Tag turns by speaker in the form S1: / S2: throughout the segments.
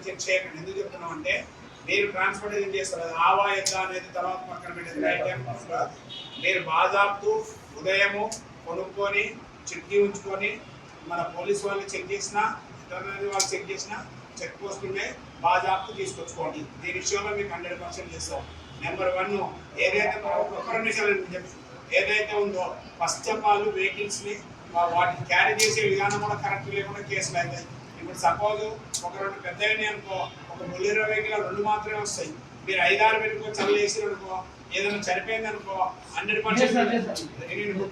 S1: Check చేయకండి. ఎందుకు చెప్తున్నాం అంటే మీరు ట్రాన్స్పోర్టేషన్ చేస్తారు, అది ఆవా ఎట్లా అనేది తర్వాత పక్కన పెట్టేది. రైట్ టైం మీరు బాజాబ్తు ఉదయము కొనుక్కొని చిట్టి ఉంచుకొని మన పోలీసు వాళ్ళు చెక్ చేసినా ఇంటర్నల్ వాళ్ళు చెక్ చేసినా చెక్ పోస్ట్ ఉన్నాయి, బాజాబ్తు తీసుకొచ్చుకోండి. దీని విషయంలో మీకు 100% చేస్తాం. నెంబర్ 1 ఏదైతే ఒక్క నిమిషాలు ఏదైతే ఉందో ఫస్ట్ ఆఫ్ ఆల్ వెహికల్స్ని వాటిని క్యారీ చేసే విధానం కూడా కరెక్ట్ లేకుండా కేసులు అవుతాయి. ఇప్పుడు సపోజ్ ఒక 2 పెద్దవి అనుకో, ఒక బొలెరో వెహికల్ 2 మాత్రమే వస్తాయి. మీరు 5-6 పెట్టుకో చల్లు వేసి అనుకో, ఏదైనా చనిపోయింది అనుకో 100%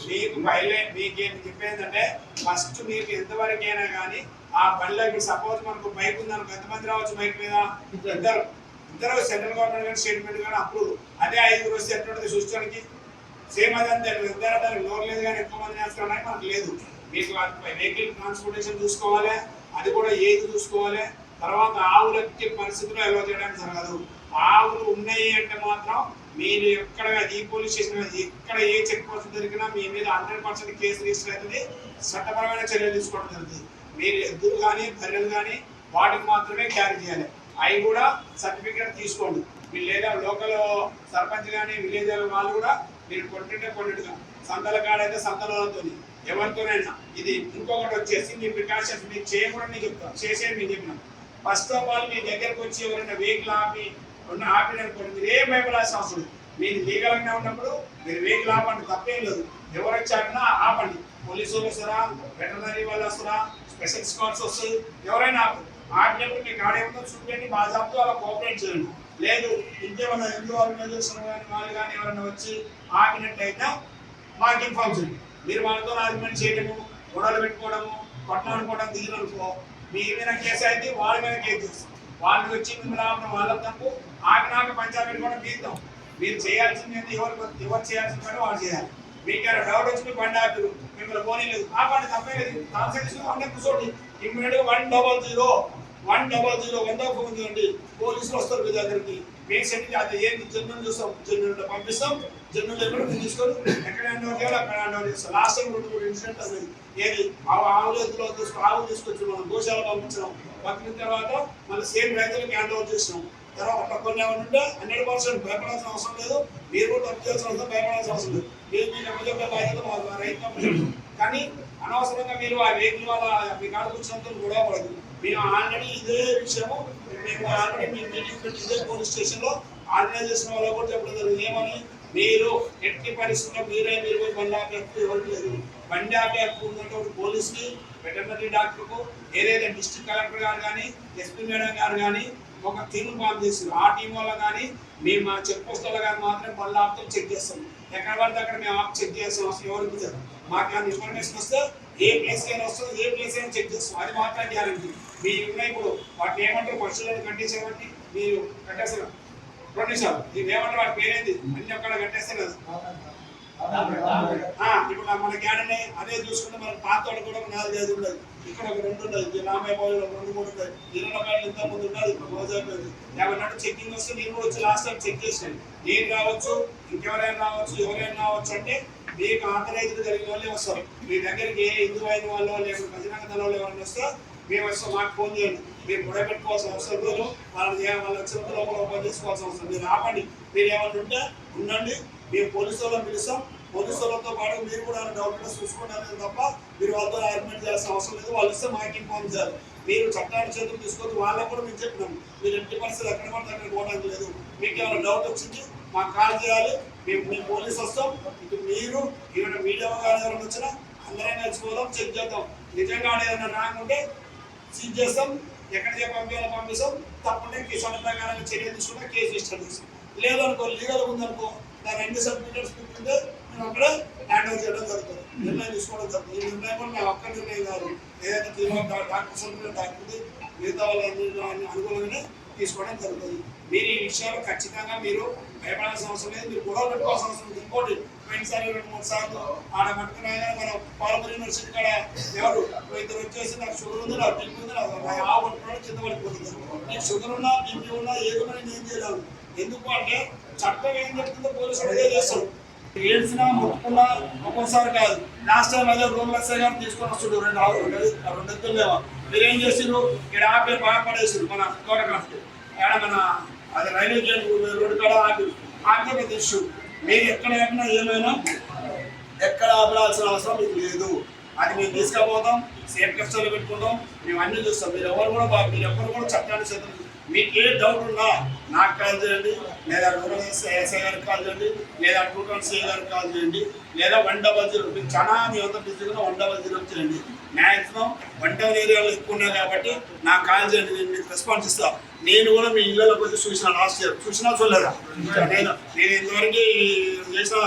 S1: మీకు పైలట్ మీకేం చెప్పేందంటే ఫస్ట్ మీకు ఎంతవరకు అయినా కానీ ఆ బండ్లకి సపోజ్ మనకు బైక్ ఉందనుకో ఎంతమంది రావచ్చు బైక్ మీద? ఇద్దరు సెంట్రల్ గవర్నమెంట్ కానీ స్టేట్ గవర్నమెంట్ కానీ అప్రూవ్. అదే 5 వస్తే ఎట్లుంటుంది చూసుకోవడానికి సేమ్ అదంతా ఇద్దరు దానికి లోన్ లేదు కానీ ఎక్కువ మంది నేర్చుకోవడానికి మనకు లేదు. మీకు వెహికల్ ట్రాన్స్పోర్టేషన్ చూసుకోవాలి, అది కూడా ఏది చూసుకోవాలి. తర్వాత ఆవులకి పరిస్థితుల్లో ఎలా చేయడానికి జరగదు. ఆవులు ఉన్నాయి అంటే మాత్రం మీరు ఎక్కడ ఈ పోలీస్ స్టేషన్ ఎక్కడ ఏ చెక్ పోస్ట్ దొరికినా మీ మీద 100% కేసు రిజిస్టర్ అవుతుంది, చట్టపరమైన చర్యలు తీసుకోవడం జరుగుతుంది. మీరు ఎద్దులు కానీ బర్రెలు కానీ వాటికి మాత్రమే క్యారీ చేయాలి. అవి కూడా సర్టిఫికేట్ తీసుకోండి. మీరు లేదా లోకల్ సర్పంచ్ కానీ విలేజ్ వాళ్ళు కూడా మీరు కొన్నిటిగా సంతల కాడైతే సంతలతో ఎవరితోనైనా. ఇది ఇంకొకటి వచ్చేసి మీ ప్రికాషన్స్ మీరు చేయకూడదు నేను చెప్తాను, చేసేది మీరు చెప్పినాం. ఫస్ట్ ఆఫ్ ఆల్ మీ దగ్గరకు వచ్చి ఎవరైనా వెహికల్ ఆపిననుకోండి, మీరు ఏం భయపడాల్సిన అవసరం లేదు. మీరు లీగల్గానే ఉన్నప్పుడు మీరు వెహికల్ ఆపండి, తప్పేం లేదు. ఎవరు వచ్చారన్నా ఆపండి. పోలీసు వాళ్ళు వస్తారా, వెటర్నరీ వాళ్ళు వస్తారా, స్పెషల్ స్క్వాడ్స్ వస్తాయి, ఎవరైనా ఆపినప్పుడు మీకు ఆడేమో చూడండి, బాజాబ్తో అలా కోఆపరేట్ చేయండి. లేదు ఇంకేమన్నా హిందూ ఆర్గనైజేషన్ కానీ వాళ్ళు కానీ ఎవరైనా వచ్చి ఆపినట్లయితే మాకు ఇన్ఫార్మ్ చేయండి. మీరు వాళ్ళతో ఆర్గ్యుమెంట్ చేయడము, గొడవలు పెట్టుకోవడము, పట్టణం అనుకోవడం దిగిననుకో మీ మీద కేసు అయితే వాళ్ళ మీద కేసు చేస్తాం. వాళ్ళు వచ్చి మిమ్మల్ని వాళ్ళ తప్పు ఆపినాక పంచాయతీ కూడా తీద్దాం. మీరు చేయాల్సింది ఎవరు చేయాల్సిన పని వాళ్ళు చేయాలి. మీకు ఏమైనా డౌట్ వచ్చి మీ బండి ఆపిరు, మిమ్మల్ని పోనీ లేదు ఆ బండి తప్పే లేదు, కాన్సెప్ట్ కూర్చోండి. ఇమ్మీడియట్గా 100 100 ఫోన్ చేయండి, పోలీసులు వస్తారు మీ దగ్గరికి. మేము సెట్ అది ఏంటి జన్యులు చూస్తాం, జన్యులు పంపిస్తాం. జన్యులు ఎప్పుడు మీరు తీసుకొని ఎక్కడ హ్యాండ్ చేయాలి అక్కడ హ్యాండ్ చేస్తాం. లాస్ట్ టైం 2 ఇన్సిడెంట్ అసలు ఏది ఆవులు తీసుకొచ్చి మనం గోశాల పంపించినాం. పంపిన తర్వాత మళ్ళీ సేమ్ రైతులకు హ్యాండ్ ఓవర్ చేసినాం. తర్వాత కొన్ని ఏమైనా ఉంటే 100% భయపడాల్సిన అవసరం లేదు. మీరు కూడా తప్పు చేయాల్సిన అవసరం, భయపడాల్సిన అవసరం లేదు. మీరు మీ చెప్పే బాధ్యత రైతు. కానీ అనవసరంగా మీరు ఆ వెహికల్ వల్ల మీ కాడకు వచ్చినంత గొడవ పడదు. మేము ఆల్రెడీ ఇదే విషయము మేము ఆల్రెడీ మీ మీటింగ్ పెట్టి ఇదే పోలీస్ స్టేషన్లో ఆర్గనైజేషన్ వాళ్ళకు కూడా చెప్పడం జరిగింది. ఏమని మీరు ఎట్టి పరిస్థితుల్లో మీరు బండి ఆపే హక్కు ఎవరికి లేదు. బండి ఆపే హక్కు ఉన్నటువంటి పోలీస్కి, వెటర్నరీ డాక్టర్కు, ఏదైతే డిస్ట్రిక్ట్ కలెక్టర్ గారు కానీ ఎస్పీ మేడం గారు కానీ ఒక టీం ఫామ్ చేస్తారు. ఆ టీం వల్ల కానీ మేము మా చెక్ పోస్టుల కానీ మాత్రం బండ్ల ఆపుతో చెక్ చేస్తాం. ఎక్కడ పడితే అక్కడ మేము ఆపు చెక్ చేస్తాం. అసలు ఎవరికి లేదు. మాకు ఏమైనా ఇన్ఫర్మేషన్ వస్తే ఏ ప్లేస్ అయినా వస్తుంది, ఏ ప్లేస్ అయినా చెక్ చేస్తాం. అది మాత్రం గ్యారంటీ. మీ ఉన్నాయి ఇప్పుడు వాటిని ఏమంటారు పక్షులను కట్టేసేవాటి మీరు కట్టేస్తారు 2 నిమిషాలు. మీరు ఏమంటారు వాటి పేరేంది అన్ని ఒక్కడ కట్టేస్తారు కదా. ఇప్పుడు మన గ్యాడనే అదే చూసుకుంటే మనకు పాత కూడా 4-5 ఉండదు. ఇక్కడ ఒక 2 ఉండదు, రామయ్య బాబులో 2-3 ఉంటాయి. 20 రూపాయలు ఇంత ముందు ఉండదు. ఇప్పుడు రోజు అయిపోయింది. 50 చెక్కింగ్ వస్తే నేను కూడా వచ్చి లాస్ట్ టైం చెక్ చేసాను. నేను రావచ్చు, ఇంకెవరైనా రావచ్చు, ఎవరైనా రావచ్చు అంటే మీకు ఆథరైజ్డ్ జరిగిన వాళ్ళే వస్తారు. మీ దగ్గరికి ఏ హిందూ అయిన వాళ్ళు లేకపోతే బజరంగ దళ వాళ్ళు ఎవరైనా వస్తే మేము వస్తాం, మాకు ఫోన్ చేయండి. మీరు గొడవ పెట్టుకోవాల్సిన అవసరం లేదు. వాళ్ళు వచ్చిన లోపల ఓపెన్ చేసుకోవాల్సిన అవసరం మీరు ఆపండి. మీరు ఏమైనా ఉంటే ఉండండి, మేము పోలీసు వాళ్ళని పిలుస్తాం. పోలీసు వాళ్ళతో పాటు మీరు కూడా డౌట్ చూసుకుంటారు తప్ప మీరు వాళ్ళతో ఆర్గ్యుమెంట్ చేయాల్సిన అవసరం లేదు. వాళ్ళు ఇస్తే మాకు ఇన్ఫార్మ్ చేయాలి. మీరు చట్టాన్ని చేతులు తీసుకొని వాళ్ళకు కూడా మేము చెప్పినాం. మీరు ఎట్టి పరిస్థితులు ఎక్కడ పడితే అక్కడ పోవడానికి లేదు. మీకు ఏమైనా డౌట్ వచ్చింది మాకు కాల్ చేయాలి. మేము పోలీసు వస్తాం. ఇటు మీరు ఏమైనా మీడియా కానీ ఎవరైనా వచ్చినా అందరం నేర్చుకోదాం, చెక్ చేద్దాం. నిజంగా ఏదైనా రాంగ్ ఉంటే సీజ్ చేస్తాం. ఎక్కడ పంపిస్తాం. తప్పకుండా కేసు ప్రకారంగా చర్య తీసుకుంటే కేసు రిజిస్టర్ చేస్తాం. లేదనుకో లీగల్ ఉందనుకో దాని 2 సర్టిఫికేట్స్ పెట్టుకుంటే మేము అక్కడ హ్యాండ్ ఓవర్ చేయడం జరుగుతుంది. నిర్ణయం తీసుకోవడం జరుగుతుంది. ఈ నిర్ణయం కూడా మేము ఒక్క నిర్ణయం కాదు. ఏదైతే డాక్టర్ సభ్యులు డాక్టర్ది మిగతా వాళ్ళని అనుకూలంగానే తీసుకోవడం జరుగుతుంది. మీరు ఈ విషయాలు ఖచ్చితంగా మీరు భయపడాల్సిన అవసరం లేదు. మీరు గొడవ పెట్టుకోవాల్సిన అవసరం లేదు. ఇంకోటి పోయినసారి 2-3 సార్లు ఆడ పట్టుకున్నాయి. మనం పాలమూరు యూనివర్సిటీ కాడ ఎవరు 2 వచ్చేసి నాకు షుగర్ ఉంది, నాకు బీపీ ఉంది, నాకు ఆ పట్టుకోవడం కింద పడిపోతుంది. నీకు షుగర్ ఉన్నా బీపీ ఉన్నా ఏదో నేను ఏం చేయలేము. ఎందుకు అంటే చట్టం ఏం చెప్తుందో పోలీసులు అదే చేస్తాడు. ఏడ్చినా ముట్టుకున్నా ఒక్కోసారి కాదు. లాస్ట్ టైం అదే రూమ్ ఎస్ఐ గారు తీసుకొని వస్తుండ్రు 2 ఎత్తులేమో. మీరేం చేసిండ్రు? ఇక్కడ ఆపే బాధపడేసారు మన కోటక్రాఫ్ట్ మన అది రైల్వే గేట్ రోడ్డు కాడ ఆపే పెద్ద ఇష్యూ. మీరు ఎక్కడ ఎక్కడ ఏమైనా ఎక్కడ ఆపడాల్సిన అవసరం మీకు లేదు. అది మేము తీసుకుపోతాం, సేఫ్ కష్టాలు పెట్టుకుంటాం, మేము అన్నీ చూస్తాం. మీరు ఎవరు కూడా చట్టాన్ని చేద్దాం. మీకు ఏ డౌట్ ఉన్నా నాకు కాల్ చేయండి, లేదా రూరల్ ఎస్ఐ గారికి కాల్ చేయండి, లేదా 220 గారికి కాల్ చేయండి, లేదా 100 మీకు చాలా మీ అంత బిజీగా 100 చేయండి. మ్యాక్సిమం 1 ఏరియాలో ఎక్కువ ఉన్నాయి కాబట్టి నాకు కాల్ చేయండి, నేను మీకు రెస్పాన్స్ ఇస్తాను. నేను కూడా మీ ఇళ్ళలోకి వచ్చి చూసిన లాస్ట్ ఇయర్ చూసినా చూడలేదా? నేను ఇంతవరకు చేసిన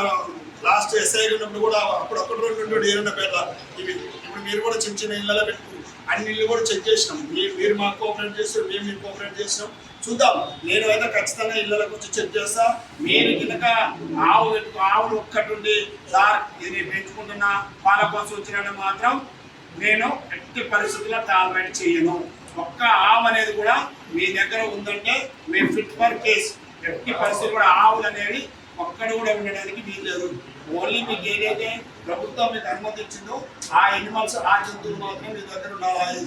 S1: లాస్ట్ ఎస్ఐ ఉన్నప్పుడు కూడా అప్పుడు 1-2 ఏరన్న పేర్ల ఇవి. ఇప్పుడు మీరు కూడా చిన్న చిన్న ఇళ్ళలో పెట్టుకుని అన్ని ఇళ్ళు కూడా చెక్ చేసినాం. మీరు మాకు కోఆపరేట్ చేస్తాం, మేము మీకు కోఆపరేట్ చేసినాం. చూద్దాం. నేను అయితే ఖచ్చితంగా ఇళ్ళకి వచ్చి చెక్ చేస్తా. మీరు కనుక ఆవులు ఒక్కటి సార్ ఇది పెంచుకుంటున్నా పాల కోసం వచ్చినట్టు మాత్రం నేను ఎట్టి పరిస్థితుల్లో టాలరేట్ చేయను. ఒక్క ఆవు అనేది కూడా మీ దగ్గర ఉందంటే మేము ఫిట్ ఫర్ కేస్. ఎట్టి పరిస్థితులు కూడా ఆవులు అనేవి ఒక్కడ కూడా ఉండడానికి వీలు లేదు. ఓన్లీ మీకు ఏదైతే ప్రభుత్వం మీకు అనుమతి ఇచ్చిందో ఆ ఎనిమల్స్ ఆ జంతువులు మాత్రం మీ దగ్గర ఉండాలి.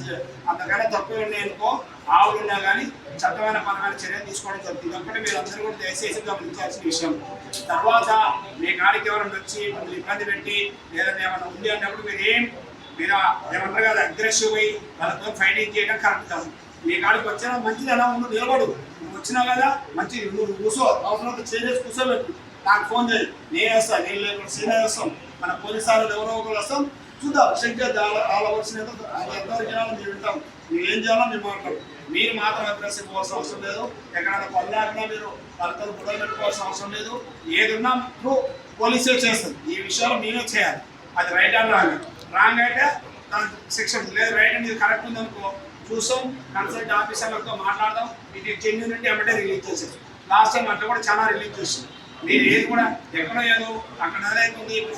S1: అంతకన్నా తక్కువ ఉన్నాయనుకో ఆవులు ఉన్నా కానీ చట్టమైన పరమైన చర్య తీసుకోవడం జరుగుతుంది. అప్పుడే మీరు అందరూ కూడా దయచేసి గమనించాల్సిన విషయం. తర్వాత మీ కాడికి ఎవరైనా వచ్చి మిమ్మల్ని ఇబ్బంది పెట్టి లేదంటే ఏమైనా ఉంది అన్నప్పుడు మీరు ఏమంటారు కదా అగ్రెసివ్ అయ్యి వాళ్ళతో ఫైటింగ్ చేయడం కరెక్ట్ కాదు. మీ కాడికి వచ్చినా మంచిది ఎలా ఉందో నిలబడు. నువ్వు వచ్చినా కదా మంచిది, నువ్వు కూర్చో, అవసరం చేసి కూర్చోబెట్టు, నాకు ఫోన్ చేయి, నేను వేస్తాను. నేను లేకుండా సీనియర్ వేస్తాం, మన పోలీసు వాళ్ళు ఎవరో ఒకరు వస్తాం. చూద్దాం చెక్ చేద్దాం. వాళ్ళవలసిన ఎంతవరకు మేము వింటాం. మీరు ఏం చేయాలో మేము మాట్లాడు. మీరు మాత్రం అగ్రెసివ్ పోవాల్సిన అవసరం లేదు. ఎక్కడైనా పొందాకన్నా మీరు వాళ్ళతో గొడవ పెట్టుకోవాల్సిన అవసరం లేదు. ఏదున్నా ఇప్పుడు పోలీసులు చేస్తుంది. ఈ విషయాలు మేమే చేయాలి. అది రైట్ అండ్ రాంగ్ అయితే దానికి శిక్ష లేదు. రైట్ అనేది కరెక్ట్ ఉందనుకో చూసాం, కన్సల్ట్ ఆఫీసర్లతో మాట్లాడదాం. ఇది జెన్యూన్ ఉంటే ఎమ్మటే రిలీజ్ చేసేది. లాస్ట్ టైం అట్లా కూడా చాలా రిలీజ్ చేసింది. మీరు ఏది కూడా ఎక్కడో ఏదో అక్కడ అదైతుంది ఇక్కడ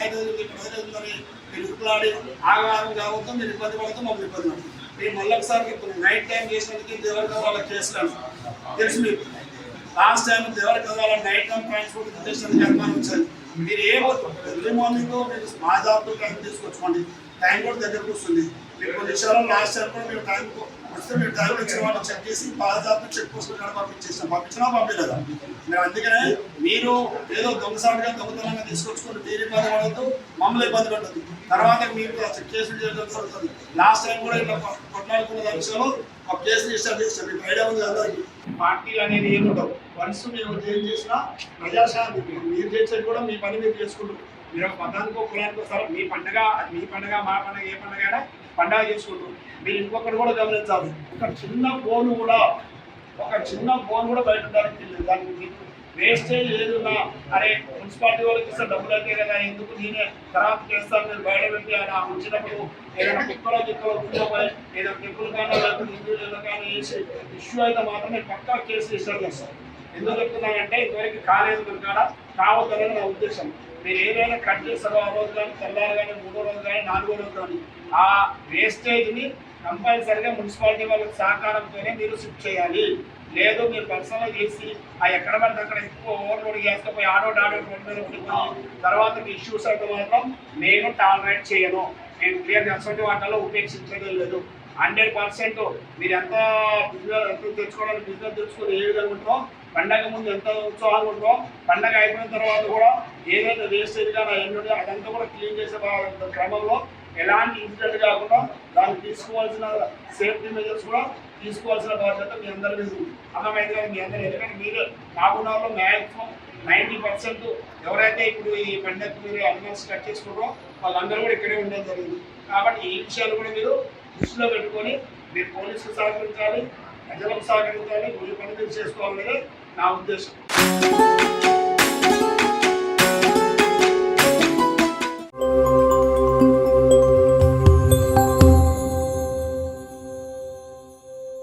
S1: అదైతుందని మీరు ఉప్పులాడి ఆగారం కావద్దు. మీరు ఇబ్బంది పడుతూ మమ్మల్ని ఇబ్బంది పడుతుంది. మీరు మళ్ళీ ఒకసారి నైట్ టైం చేసినందుకు దేవరికి వాళ్ళ కేసులు తెలుసు. మీకు లాస్ట్ టైం దేవరికి వాళ్ళ నైట్ టైం ట్రాన్స్పోర్ట్ చేసినందుకు అనుమానం వచ్చింది. మీరు ఎర్లీ మార్నింగ్ మీరు మా జాబ్తో టైం తీసుకొచ్చుకోండి. టైం కూడా దగ్గరకు వస్తుంది. మీరు కొన్ని విషయాలు లాస్ట్ టైం కూడా మీరు టైం వస్తే మీరు టైం ఇచ్చిన వాళ్ళు చెక్ చేసి మా జాబ్తో చెక్ పోస్ట్ పంపించినా పంపించలేదా? మేము అందుకనే మీరు ఏదో దొంగసాటుగా దొంగతనంగా తీసుకొచ్చుకొని మీరు ఇబ్బంది పడద్దు, మమ్మల్ని ఇబ్బంది పడద్దు. తర్వాత మీరు చెక్ చేసి జరుగుతుంది. లాస్ట్ టైం కూడా ఇలా కొట్లాడుకున్న విషయంలో ఒక కేసు రిజిస్టర్ చేస్తాం. మీకు ఐడియా ఉంది అందరికీ. పార్టీలు అనేది ఏమి ఉండవు. వన్స్ మేము ఏం చేసినా ప్రజాశాంతి మీరు చేసేది కూడా మీ పని మీరు చేసుకుంటారు. మీరు ఒక మతానికో కులానికో వస్తారు. మీ పండుగ మా పండుగ ఏ పండుగ అయినా పండుగ చేసుకుంటారు. మీరు ఇంకొకటి కూడా గమనించాలి. ఒక చిన్న ఫోన్ కూడా బయట దానికి వేస్టేజ్ ఏదున్నా అరే మున్సిపాలిటీ వాళ్ళకి ఇస్తే డబ్బులు అయితే కదా, ఎందుకు నేనే ఖరాబ్ చేస్తాను మీరు బయట పెట్టి అలా ఉంచినప్పుడు ఏదైనా కుక్కలో ఉండిపోయి ఏదో టెంపుల్ కానీ లేకపోతే హిందువులు కానీ వేసి ఇష్యూ అయితే మాత్రమే పక్కా కేసు రిజిస్టర్ చేస్తాం. ఎందుకు చెప్తున్నానంటే ఇంతవరకు కాలేదు మన కాడ, కావద్దని నా ఉద్దేశం. మీరు ఏదైనా కట్ చేస్తారో ఆ రోజు కానీ తెల్లారు కానీ 3వ రోజు కానీ 4వ రోజు కానీ ఆ వేస్టేజ్ని కంపల్సరిగా మున్సిపాలిటీ వాళ్ళకి సహకారంతోనే మీరు షిఫ్ట్ చేయాలి. లేదు మీరు పర్సనల్ చేసి ఆ ఎక్కడ పడితే అక్కడ ఎక్కువ ఓవర్లోడ్ చేసుకుపోయి ఆడో మీద ఉండిపోయి తర్వాత మీ ఇష్యూస్ అయితే మాత్రం నేను టాలరేట్ చేయను. నేను క్లియర్ అసలు వాటిలో ఉపేక్షించడం లేదు. 100% మీరు ఎంత తెచ్చుకోవడానికి బిజినెస్ తెచ్చుకొని ఏ విధంగా ఉంటారో, పండగ ముందు ఎంత ఉత్సాహంగా ఉంటారో, పండగ అయిపోయిన తర్వాత కూడా ఏదైతే వేస్టేజ్గా ఎన్నుండో అదంతా కూడా క్లీన్ చేసే క్రమంలో ఎలాంటి ఇన్సిడెంట్ కాకుండా దానికి తీసుకోవాల్సిన సేఫ్టీ మెజర్స్ కూడా తీసుకోవాల్సిన బాధ్యత మీ అందరి మీద ఉంది. అర్థమైంది కదా మీ అందరూ. ఎందుకంటే మీరు కాకునాలో మ్యాక్సిమం 90% ఎవరైతే ఇప్పుడు ఈ పండగకు మీరు అనిమల్స్ కట్ చేసుకుంటారో వాళ్ళందరూ కూడా ఇక్కడే ఉండడం జరిగింది. కాబట్టి ఈ విషయాలు కూడా మీరు దృష్టిలో పెట్టుకొని మీరు పోలీసులు సహకరించాలి, ప్రజలకు సహకరించాలి, మీ పని మీరు చేసుకోవాలనేది నా ఉద్దేశం.